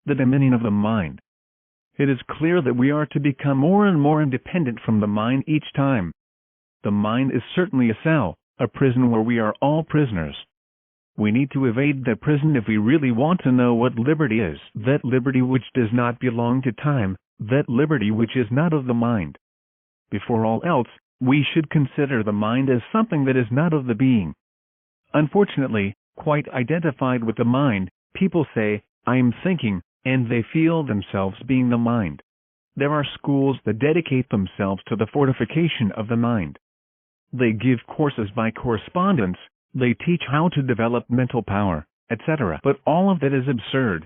the dominion of the mind. It is clear that we are to become more and more independent from the mind each time. The mind is certainly a cell, a prison where we are all prisoners. We need to evade that prison if we really want to know what liberty is, that liberty which does not belong to time, that liberty which is not of the mind. Before all else, we should consider the mind as something that is not of the being. Unfortunately, quite identified with the mind, people say, "I am thinking," and they feel themselves being the mind. There are schools that dedicate themselves to the fortification of the mind. They give courses by correspondence, they teach how to develop mental power, etc. But all of that is absurd.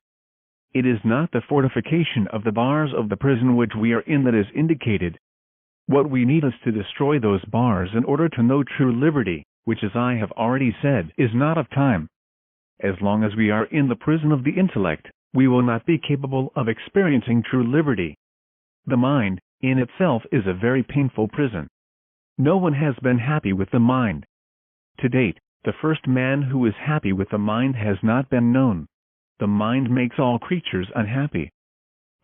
It is not the fortification of the bars of the prison which we are in that is indicated. What we need is to destroy those bars in order to know true liberty, which, as I have already said, is not of time. As long as we are in the prison of the intellect, we will not be capable of experiencing true liberty. The mind, in itself, is a very painful prison. No one has been happy with the mind. To date, the first man who is happy with the mind has not been known. The mind makes all creatures unhappy.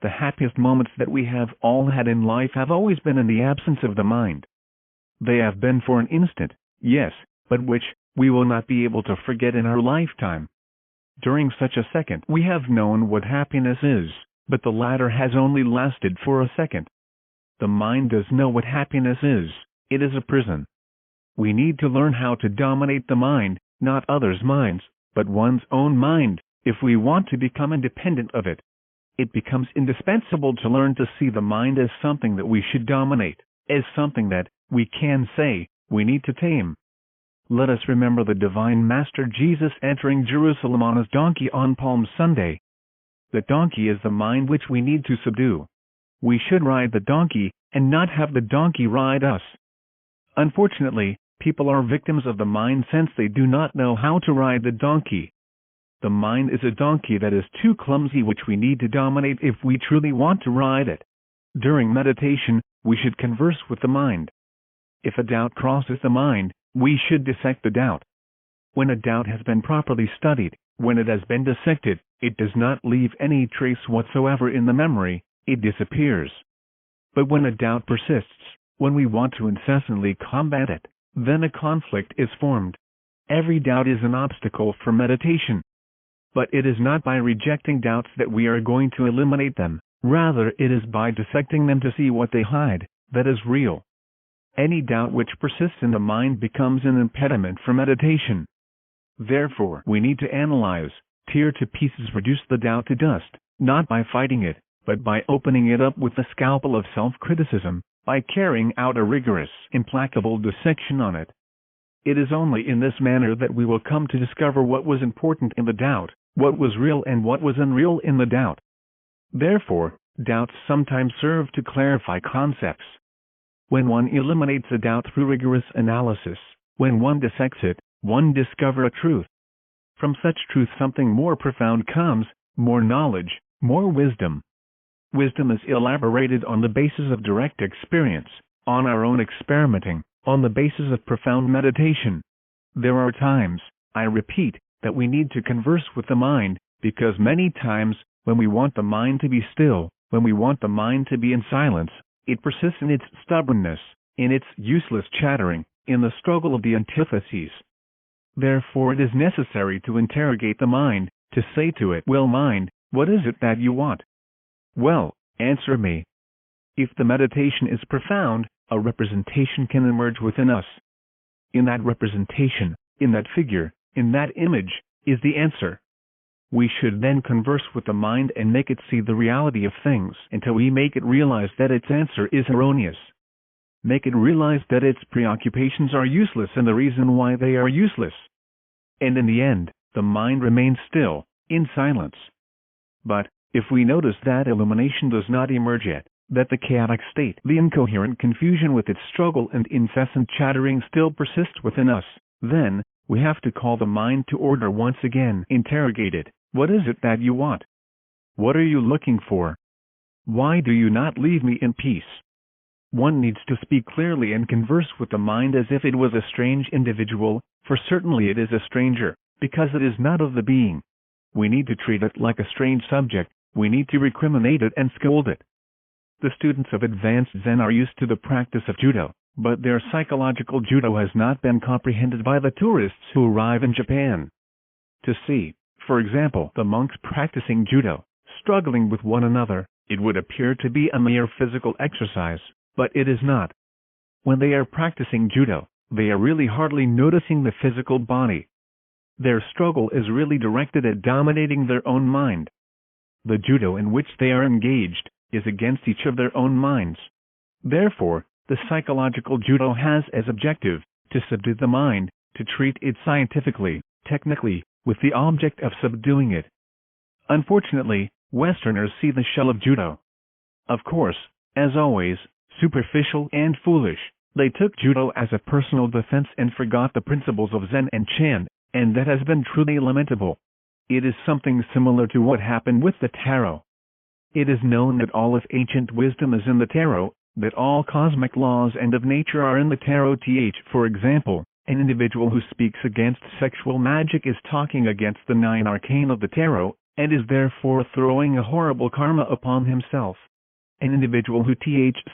The happiest moments that we have all had in life have always been in the absence of the mind. They have been for an instant, yes, but which we will not be able to forget in our lifetime. During such a second we have known what happiness is, but the latter has only lasted for a second. The mind does know what happiness is. It is a prison. We need to learn how to dominate the mind, not others' minds, but one's own mind, if we want to become independent of it. It becomes indispensable to learn to see the mind as something that we should dominate, as something that, we can say, we need to tame. Let us remember the Divine Master Jesus entering Jerusalem on his donkey on Palm Sunday. The donkey is the mind which we need to subdue. We should ride the donkey, and not have the donkey ride us. Unfortunately, people are victims of the mind since they do not know how to ride the donkey. The mind is a donkey that is too clumsy, which we need to dominate if we truly want to ride it. During meditation, we should converse with the mind. If a doubt crosses the mind, we should dissect the doubt. When a doubt has been properly studied, when it has been dissected, it does not leave any trace whatsoever in the memory, it disappears. But when a doubt persists, when we want to incessantly combat it, then a conflict is formed. Every doubt is an obstacle for meditation. But it is not by rejecting doubts that we are going to eliminate them, rather it is by dissecting them to see what they hide, that is real. Any doubt which persists in the mind becomes an impediment for meditation. Therefore, we need to analyze, tear to pieces, reduce the doubt to dust, not by fighting it, but by opening it up with the scalpel of self-criticism, by carrying out a rigorous, implacable dissection on it. It is only in this manner that we will come to discover what was important in the doubt, what was real and what was unreal in the doubt. Therefore, doubts sometimes serve to clarify concepts. When one eliminates a doubt through rigorous analysis, when one dissects it, one discovers a truth. From such truth something more profound comes, more knowledge, more wisdom. Wisdom is elaborated on the basis of direct experience, on our own experimenting, on the basis of profound meditation. There are times, I repeat, that we need to converse with the mind, because many times, when we want the mind to be still, when we want the mind to be in silence, it persists in its stubbornness, in its useless chattering, in the struggle of the antitheses. Therefore it is necessary to interrogate the mind, to say to it, "Well, mind, what is it that you want? Well, answer me." If the meditation is profound, a representation can emerge within us. In that representation, in that figure, in that image, is the answer. We should then converse with the mind and make it see the reality of things until we make it realize that its answer is erroneous. Make it realize that its preoccupations are useless and the reason why they are useless. And in the end, the mind remains still, in silence. But, if we notice that illumination does not emerge yet, that the chaotic state, the incoherent confusion with its struggle and incessant chattering still persists within us, then, we have to call the mind to order once again, interrogate it. What is it that you want? What are you looking for? Why do you not leave me in peace? One needs to speak clearly and converse with the mind as if it was a strange individual, for certainly it is a stranger, because it is not of the being. We need to treat it like a strange subject, We need to recriminate it and scold it. The students of advanced Zen are used to the practice of judo, but their psychological judo has not been comprehended by the tourists who arrive in Japan. To see, for example, the monks practicing judo, struggling with one another, it would appear to be a mere physical exercise, but it is not. When they are practicing judo, they are really hardly noticing the physical body. Their struggle is really directed at dominating their own mind. The judo in which they are engaged is against each of their own minds. Therefore, the psychological judo has as objective to subdue the mind, to treat it scientifically, technically, with the object of subduing it. Unfortunately, Westerners see the shell of judo. Of course, as always, superficial and foolish, they took judo as a personal defense and forgot the principles of Zen and Chan, and that has been truly lamentable. It is something similar to what happened with the tarot. It is known that all of ancient wisdom is in the tarot, that all cosmic laws and of nature are in the tarot. For example, an individual who speaks against sexual magic is talking against the 9 arcane of the tarot, and is therefore throwing a horrible karma upon himself. An individual who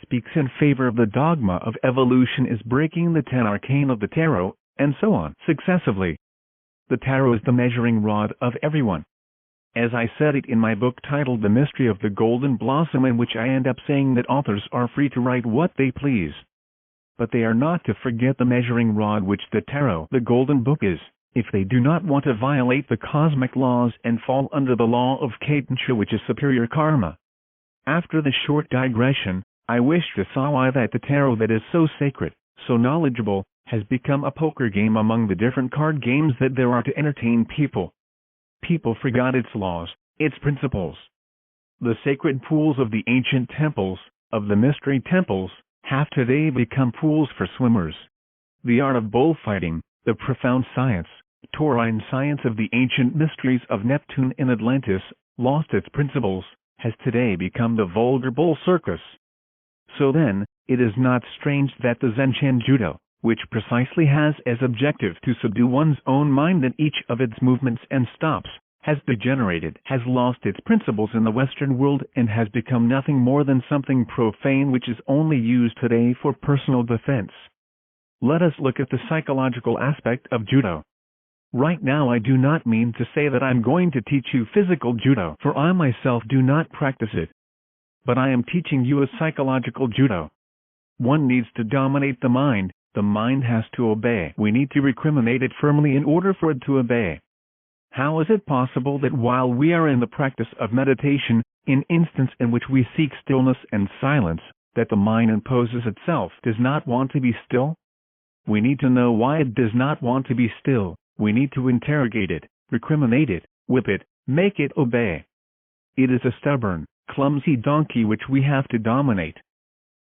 speaks in favor of the dogma of evolution is breaking the 10 arcane of the tarot, and so on successively. The tarot is the measuring rod of everyone. As I said it in my book titled The Mystery of the Golden Blossom, in which I end up saying that authors are free to write what they please. But they are not to forget the measuring rod which the tarot, the golden book, is, if they do not want to violate the cosmic laws and fall under the law of Kaitensha, which is superior karma. After this short digression, I wish to say why that the tarot that is so sacred, so knowledgeable, has become a poker game among the different card games that there are to entertain people. People forgot its laws, its principles. The sacred pools of the ancient temples, of the mystery temples, have today become pools for swimmers. The art of bullfighting, the profound science, taurine science of the ancient mysteries of Neptune in Atlantis, lost its principles, has today become the vulgar bull circus. So then, it is not strange that the Zen-Chan Judo, which precisely has as objective to subdue one's own mind in each of its movements and stops, has degenerated, has lost its principles in the Western world, and has become nothing more than something profane which is only used today for personal defense. Let us look at the psychological aspect of judo. Right now I do not mean to say that I'm going to teach you physical judo, for I myself do not practice it. But I am teaching you a psychological judo. One needs to dominate the mind has to obey. We need to recriminate it firmly in order for it to obey. How is it possible that while we are in the practice of meditation, in instance in which we seek stillness and silence, that the mind imposes itself does not want to be still? We need to know why it does not want to be still. We need to interrogate it, recriminate it, whip it, make it obey. It is a stubborn, clumsy donkey which we have to dominate.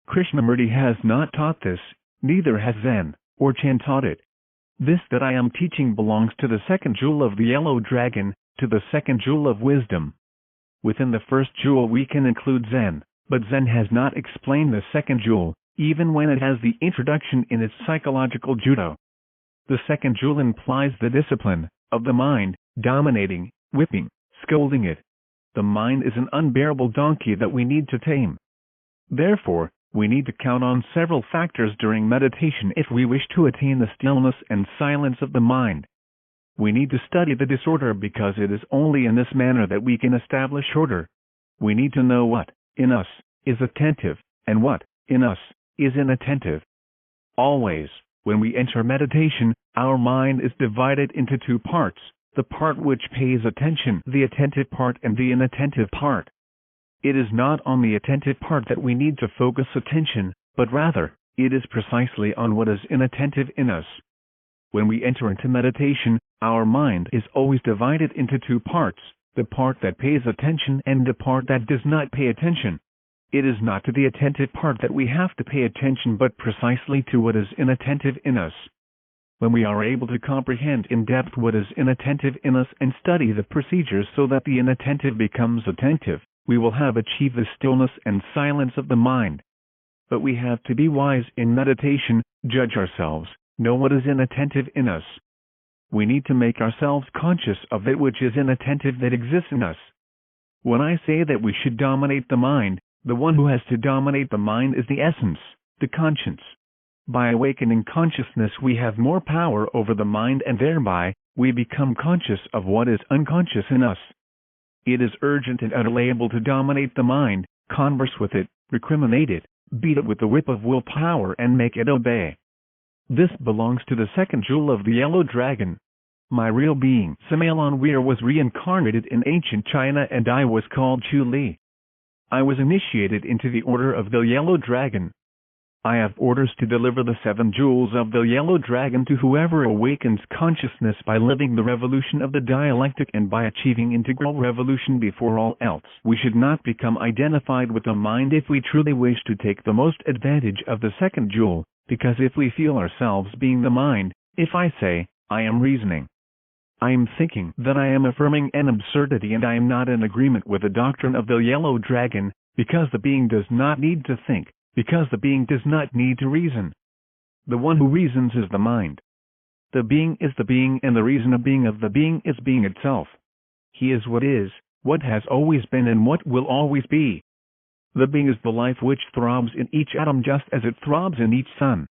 Krishnamurti has not taught this, neither has Zen or Chan taught it. This that I am teaching belongs to the second jewel of the yellow dragon, to the second jewel of wisdom. Within the first jewel we can include Zen, but Zen has not explained the second jewel, even when it has the introduction in its psychological judo. The second jewel implies the discipline of the mind, dominating, whipping, scolding it. The mind is an unbearable donkey that we need to tame. Therefore, we need to count on several factors during meditation if we wish to attain the stillness and silence of the mind. We need to study the disorder because it is only in this manner that we can establish order. We need to know what, in us, is attentive, and what, in us, is inattentive. Always, when we enter meditation, our mind is divided into two parts, the part which pays attention, the attentive part, and the inattentive part. It is not on the attentive part that we need to focus attention, but rather, it is precisely on what is inattentive in us. When we enter into meditation, our mind is always divided into two parts, the part that pays attention and the part that does not pay attention. It is not to the attentive part that we have to pay attention, but precisely to what is inattentive in us. When we are able to comprehend in depth what is inattentive in us and study the procedures so that the inattentive becomes attentive, we will have achieved the stillness and silence of the mind. But we have to be wise in meditation, judge ourselves, know what is inattentive in us. We need to make ourselves conscious of that which is inattentive that exists in us. When I say that we should dominate the mind, the one who has to dominate the mind is the essence, the conscience. By awakening consciousness we have more power over the mind, and thereby, we become conscious of what is unconscious in us. It is urgent and utterly able to dominate the mind, converse with it, recriminate it, beat it with the whip of willpower and make it obey. This belongs to the second jewel of the yellow dragon. My real being, Samael Aun Weor, was reincarnated in ancient China, and I was called Chu Li. I was initiated into the order of the yellow dragon. I have orders to deliver the 7 jewels of the yellow dragon to whoever awakens consciousness by living the revolution of the dialectic and by achieving integral revolution before all else. We should not become identified with the mind if we truly wish to take the most advantage of the second jewel, because if we feel ourselves being the mind, if I say, I am reasoning, I am thinking, that I am affirming an absurdity and I am not in agreement with the doctrine of the yellow dragon, because the being does not need to think, because the being does not need to reason. The one who reasons is the mind. The being is the being, and the reason of the being is being itself. He is, what has always been, and what will always be. The being is the life which throbs in each atom just as it throbs in each sun.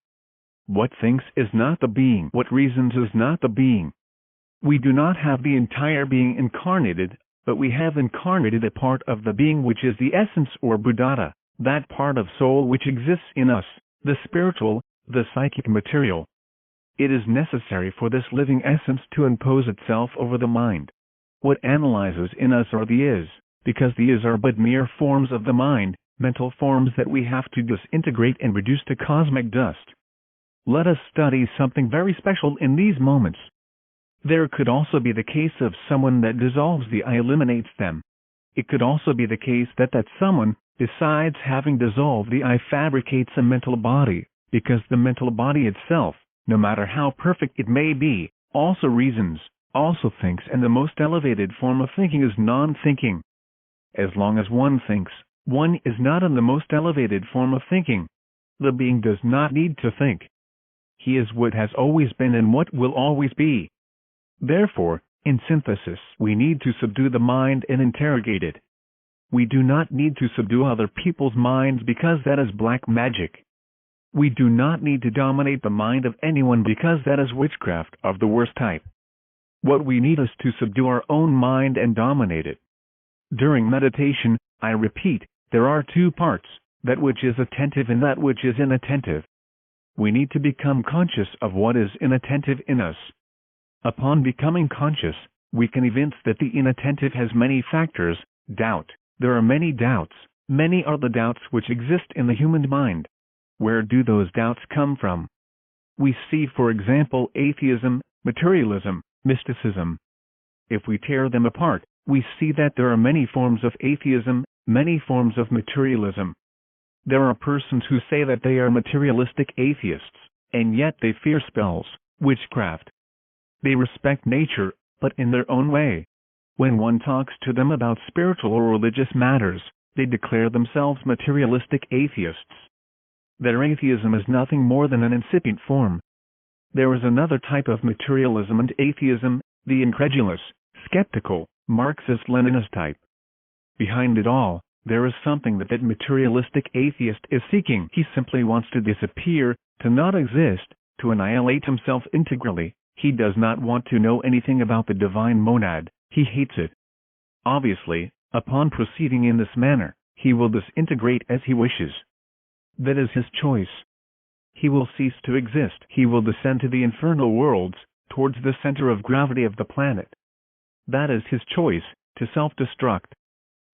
What thinks is not the being, what reasons is not the being. We do not have the entire being incarnated, but we have incarnated a part of the being which is the essence or Buddhata, that part of soul which exists in us, the spiritual, the psychic material. It is necessary for this living essence to impose itself over the mind. What analyzes in us are the is, because the is are but mere forms of the mind, mental forms that we have to disintegrate and reduce to cosmic dust. Let us study something very special in these moments. There could also be the case of someone that dissolves the I, eliminates them. It could also be the case that someone, besides having dissolved the I, fabricates a mental body, because the mental body itself, no matter how perfect it may be, also reasons, also thinks, and the most elevated form of thinking is non-thinking. As long as one thinks, one is not in the most elevated form of thinking. The being does not need to think. He is what has always been and what will always be. Therefore, in synthesis, we need to subdue the mind and interrogate it. We do not need to subdue other people's minds because that is black magic. We do not need to dominate the mind of anyone because that is witchcraft of the worst type. What we need is to subdue our own mind and dominate it. During meditation, I repeat, there are 2 parts, that which is attentive and that which is inattentive. We need to become conscious of what is inattentive in us. Upon becoming conscious, we can evince that the inattentive has many factors. Doubt. There are many doubts. Many are the doubts which exist in the human mind. Where do those doubts come from? We see, for example, atheism, materialism, mysticism. If we tear them apart, we see that there are many forms of atheism, many forms of materialism. There are persons who say that they are materialistic atheists, and yet they fear spells, witchcraft. They respect nature, but in their own way. When one talks to them about spiritual or religious matters, they declare themselves materialistic atheists. Their atheism is nothing more than an incipient form. There is another type of materialism and atheism, the incredulous, skeptical, Marxist-Leninist type. Behind it all, there is something that materialistic atheist is seeking. He simply wants to disappear, to not exist, to annihilate himself integrally. He does not want to know anything about the divine monad. He hates it. Obviously, upon proceeding in this manner, he will disintegrate as he wishes. That is his choice. He will cease to exist. He will descend to the infernal worlds, towards the center of gravity of the planet. That is his choice, to self-destruct.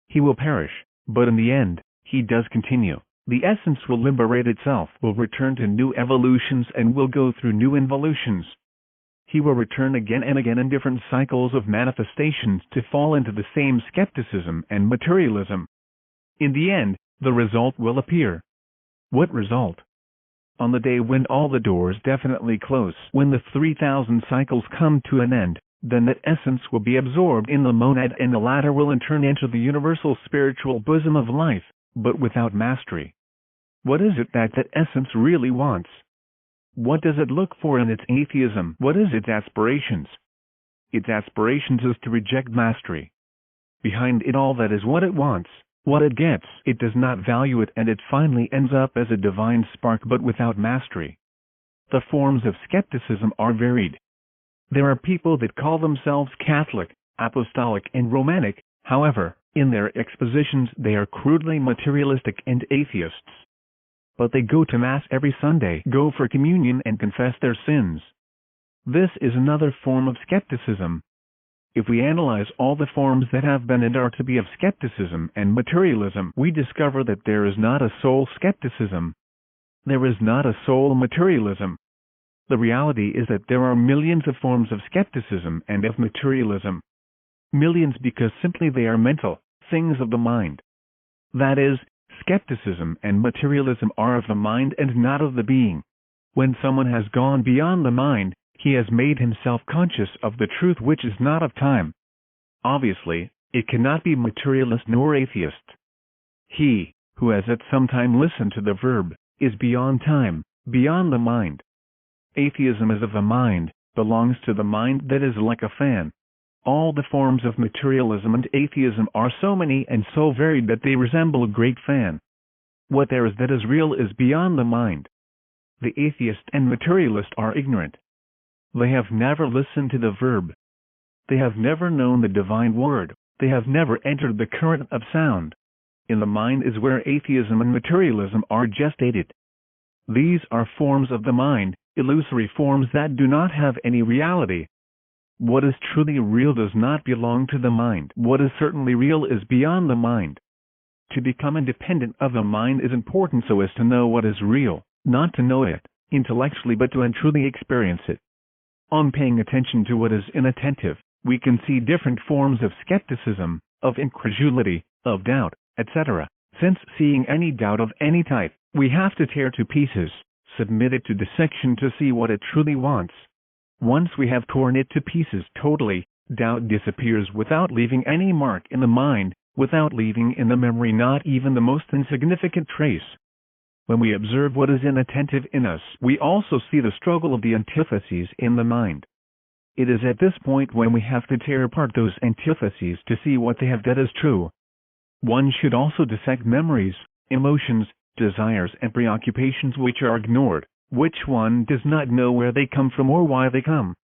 He will perish, but in the end, he does continue. The essence will liberate itself, will return to new evolutions, and will go through new involutions. He will return again and again in different cycles of manifestations to fall into the same skepticism and materialism. In the end, the result will appear. What result? On the day when all the doors definitely close, when the 3,000 cycles come to an end, then that essence will be absorbed in the monad, and the latter will in turn enter the universal spiritual bosom of life, but without mastery. What is it that essence really wants? What does it look for in its atheism? What is its aspirations? Its aspirations is to reject mastery. Behind it all, that is what it wants, what it gets. It does not value it, and it finally ends up as a divine spark, but without mastery. The forms of skepticism are varied. There are people that call themselves Catholic, Apostolic, and Romantic. However, in their expositions they are crudely materialistic and atheists. But they go to Mass every Sunday, go for communion, and confess their sins. This is another form of skepticism. If we analyze all the forms that have been and are to be of skepticism and materialism, we discover that there is not a soul skepticism. There is not a soul materialism. The reality is that there are millions of forms of skepticism and of materialism. Millions, because simply they are mental, things of the mind. That is, skepticism and materialism are of the mind and not of the being. When someone has gone beyond the mind, he has made himself conscious of the truth which is not of time. Obviously, it cannot be materialist nor atheist. He, who has at some time listened to the verb, is beyond time, beyond the mind. Atheism is of the mind, belongs to the mind, that is like a fan. All the forms of materialism and atheism are so many and so varied that they resemble a great fan. What there is that is real is beyond the mind. The atheist and materialist are ignorant. They have never listened to the verb. They have never known the divine word. They have never entered the current of sound. In the mind is where atheism and materialism are gestated. These are forms of the mind, illusory forms that do not have any reality. What is truly real does not belong to the mind. What is certainly real is beyond the mind. To become independent of the mind is important so as to know what is real, not to know it intellectually but to truly experience it. On paying attention to what is inattentive, we can see different forms of skepticism, of incredulity, of doubt, etc. Since seeing any doubt of any type, we have to tear to pieces, submit it to dissection to see what it truly wants. Once we have torn it to pieces totally, doubt disappears without leaving any mark in the mind, without leaving in the memory not even the most insignificant trace. When we observe what is inattentive in us, we also see the struggle of the antitheses in the mind. It is at this point when we have to tear apart those antitheses to see what they have that is true. One should also dissect memories, emotions, desires, and preoccupations which are ignored, which one does not know where they come from or why they come.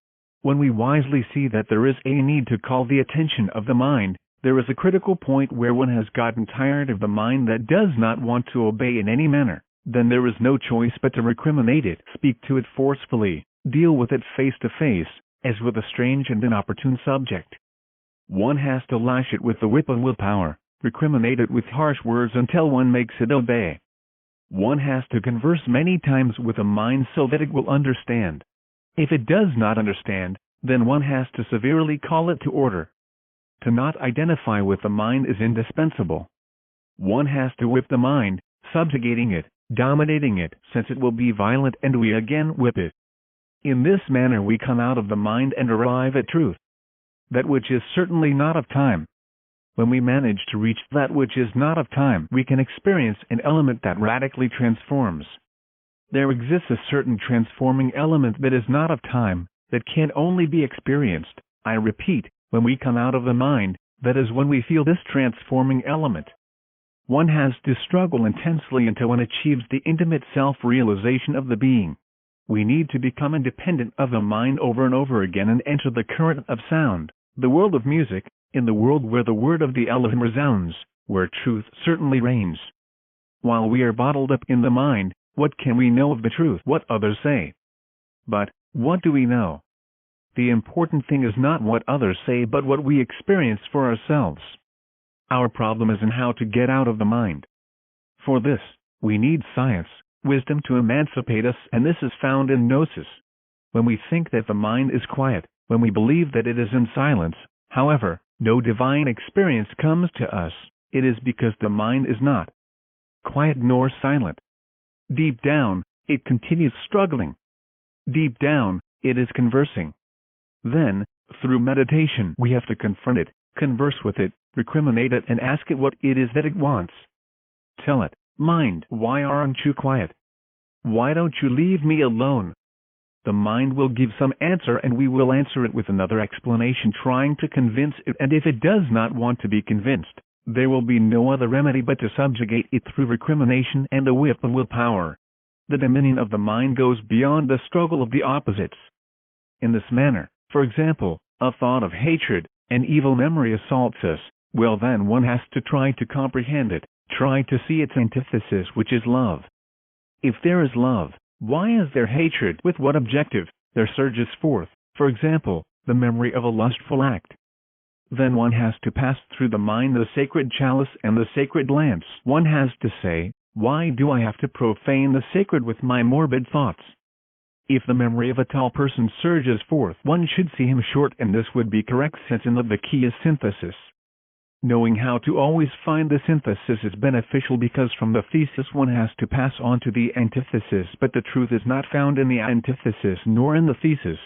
When we wisely see that there is a need to call the attention of the mind, there is a critical point where one has gotten tired of the mind that does not want to obey in any manner. Then there is no choice but to recriminate it, speak to it forcefully, deal with it face to face, as with a strange and inopportune subject. One has to lash it with the whip of willpower, recriminate it with harsh words until one makes it obey. One has to converse many times with the mind so that it will understand. If it does not understand, then one has to severely call it to order. To not identify with the mind is indispensable. One has to whip the mind, subjugating it, dominating it, since it will be violent, and we again whip it. In this manner we come out of the mind and arrive at truth, that which is certainly not of time. When we manage to reach that which is not of time, we can experience an element that radically transforms. There exists a certain transforming element that is not of time, that can only be experienced, I repeat, when we come out of the mind. That is when we feel this transforming element. One has to struggle intensely until one achieves the intimate self-realization of the being. We need to become independent of the mind over and over again and enter the current of sound, the world of music, in the world where the word of the Elohim resounds, where truth certainly reigns. While we are bottled up in the mind, what can we know of the truth? What others say. But, what do we know? The important thing is not what others say but what we experience for ourselves. Our problem is in how to get out of the mind. For this, we need science, wisdom to emancipate us, and this is found in gnosis. When we think that the mind is quiet, when we believe that it is in silence, however, no divine experience comes to us, it is because the mind is not quiet nor silent. Deep down, it continues struggling. Deep down, it is conversing. Then, through meditation, we have to confront it, converse with it, recriminate it, and ask it what it is that it wants. Tell it, mind, why aren't you quiet? Why don't you leave me alone? The mind will give some answer and we will answer it with another explanation trying to convince it, and if it does not want to be convinced, there will be no other remedy but to subjugate it through recrimination and the whip of willpower. The dominion of the mind goes beyond the struggle of the opposites. In this manner, for example, a thought of hatred, an evil memory assaults us, well then one has to try to comprehend it, try to see its antithesis, which is love. If there is love, why is there hatred? With what objective? There surges forth, for example, the memory of a lustful act. Then one has to pass through the mind the sacred chalice and the sacred lance. One has to say, why do I have to profane the sacred with my morbid thoughts? If the memory of a tall person surges forth, one should see him short, and this would be correct since in love the key is synthesis. Knowing how to always find the synthesis is beneficial because from the thesis one has to pass on to the antithesis, but the truth is not found in the antithesis nor in the thesis.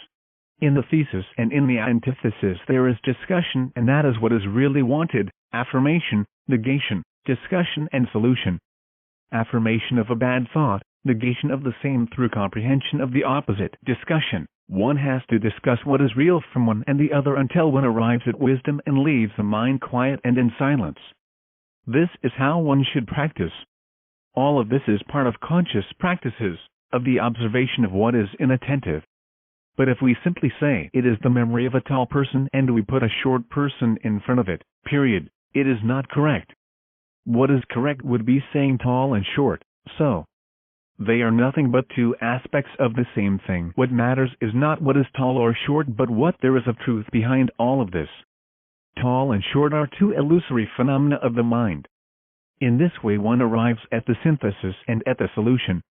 In the thesis and in the antithesis there is discussion, and that is what is really wanted: affirmation, negation, discussion and solution. Affirmation of a bad thought, negation of the same through comprehension of the opposite. Discussion. One has to discuss what is real from one and the other until one arrives at wisdom and leaves the mind quiet and in silence. This is how one should practice. All of this is part of conscious practices, of the observation of what is inattentive. But if we simply say it is the memory of a tall person and we put a short person in front of it, period, it is not correct. What is correct would be saying tall and short, so. They are nothing but two aspects of the same thing. What matters is not what is tall or short, but what there is of truth behind all of this. Tall and short are two illusory phenomena of the mind. In this way one arrives at the synthesis and at the solution.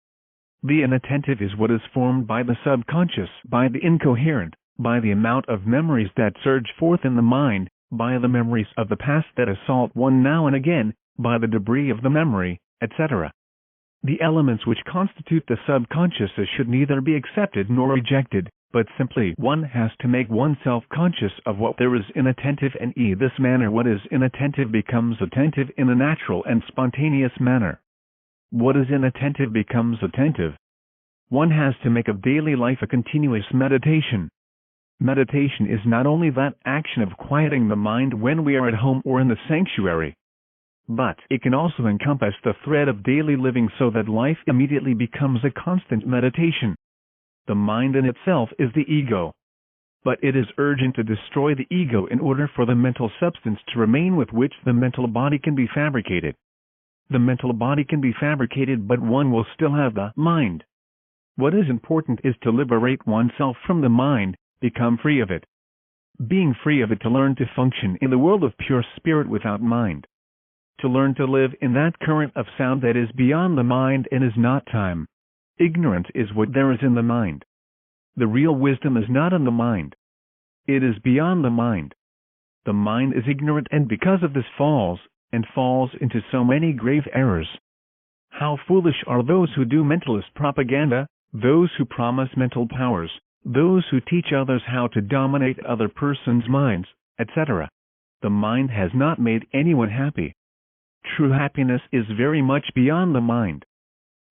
The inattentive is what is formed by the subconscious, by the incoherent, by the amount of memories that surge forth in the mind, by the memories of the past that assault one now and again, by the debris of the memory, etc. The elements which constitute the subconscious should neither be accepted nor rejected, but simply one has to make oneself conscious of what there is inattentive, and in this manner what is inattentive becomes attentive in a natural and spontaneous manner. What is inattentive becomes attentive. One has to make of daily life a continuous meditation. Meditation is not only that action of quieting the mind when we are at home or in the sanctuary, but it can also encompass the thread of daily living so that life immediately becomes a constant meditation. The mind in itself is the ego. But it is urgent to destroy the ego in order for the mental substance to remain with which the mental body can be fabricated. The mental body can be fabricated, but one will still have the mind. What is important is to liberate oneself from the mind, become free of it. Being free of it, to learn to function in the world of pure spirit without mind. To learn to live in that current of sound that is beyond the mind and is not time. Ignorance is what there is in the mind. The real wisdom is not in the mind. It is beyond the mind. The mind is ignorant, and because of this falls into so many grave errors. How foolish are those who do mentalist propaganda, those who promise mental powers, those who teach others how to dominate other persons' minds, etc. The mind has not made anyone happy. True happiness is very much beyond the mind.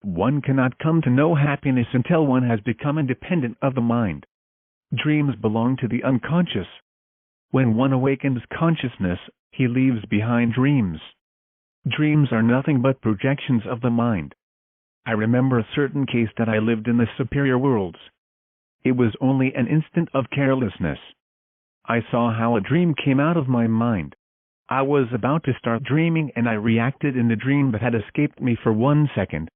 One cannot come to know happiness until one has become independent of the mind. Dreams belong to the unconscious. When one awakens consciousness, he leaves behind dreams. Dreams are nothing but projections of the mind. I remember a certain case that I lived in the superior worlds. It was only an instant of carelessness. I saw how a dream came out of my mind. I was about to start dreaming and I reacted in the dream that had escaped me for 1 second.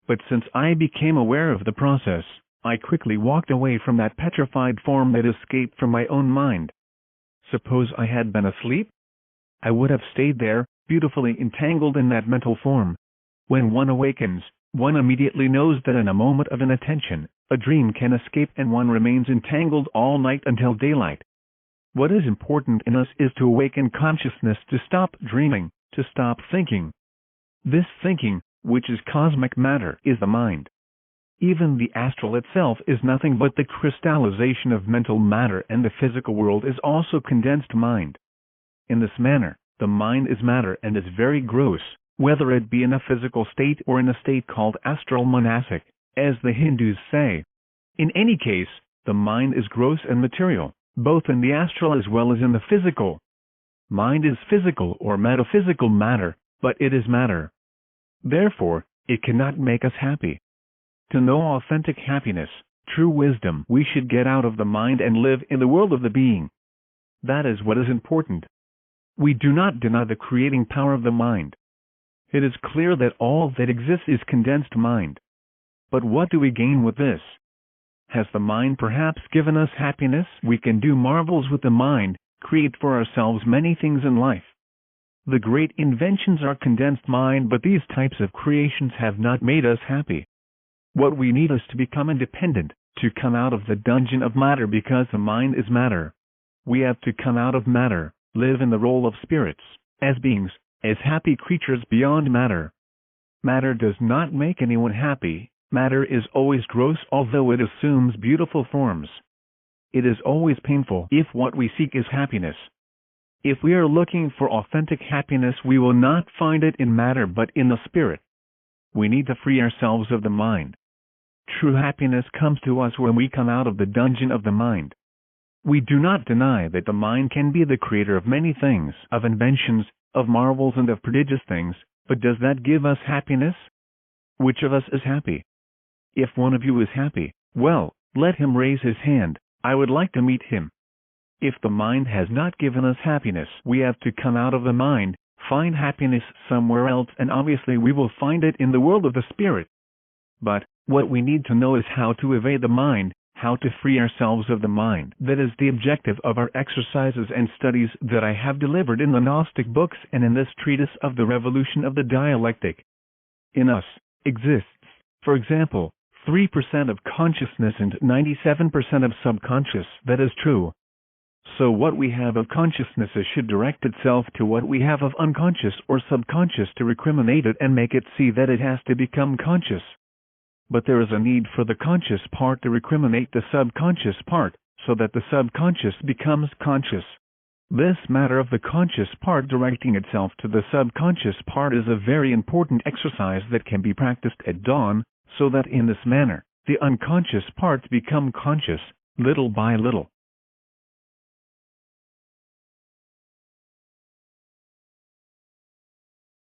But since I became aware of the process, I quickly walked away from that petrified form that escaped from my own mind. Suppose I had been asleep? I would have stayed there, beautifully entangled in that mental form. When one awakens, one immediately knows that in a moment of inattention, a dream can escape and one remains entangled all night until daylight. What is important in us is to awaken consciousness, to stop dreaming, to stop thinking. This thinking, which is cosmic matter, is the mind. Even the astral itself is nothing but the crystallization of mental matter, and the physical world is also condensed mind. In this manner, the mind is matter and is very gross, whether it be in a physical state or in a state called astral monastic, as the Hindus say. In any case, the mind is gross and material, both in the astral as well as in the physical. Mind is physical or metaphysical matter, but it is matter. Therefore, it cannot make us happy. To know authentic happiness, true wisdom, we should get out of the mind and live in the world of the being. That is what is important. We do not deny the creating power of the mind. It is clear that all that exists is condensed mind. But what do we gain with this? Has the mind perhaps given us happiness? We can do marvels with the mind, create for ourselves many things in life. The great inventions are condensed mind, but these types of creations have not made us happy. What we need is to become independent, to come out of the dungeon of matter, because the mind is matter. We have to come out of matter, live in the role of spirits, as beings, as happy creatures beyond matter. Matter does not make anyone happy. Matter is always gross, although it assumes beautiful forms. It is always painful if what we seek is happiness. If we are looking for authentic happiness, we will not find it in matter but in the spirit. We need to free ourselves of the mind. True happiness comes to us when we come out of the dungeon of the mind. We do not deny that the mind can be the creator of many things, of inventions, of marvels and of prodigious things, but does that give us happiness? Which of us is happy? If one of you is happy, well, let him raise his hand. I would like to meet him. If the mind has not given us happiness, we have to come out of the mind, find happiness somewhere else, and obviously we will find it in the world of the spirit. But what we need to know is how to evade the mind, how to free ourselves of the mind. That is the objective of our exercises and studies that I have delivered in the Gnostic books and in this treatise of the revolution of the dialectic. In us exists, for example, 3% of consciousness and 97% of subconscious. That is true. So what we have of consciousness should direct itself to what we have of unconscious or subconscious to recriminate it and make it see that it has to become conscious. But there is a need for the conscious part to recriminate the subconscious part, so that the subconscious becomes conscious. This matter of the conscious part directing itself to the subconscious part is a very important exercise that can be practiced at dawn, so that in this manner, the unconscious parts become conscious, little by little.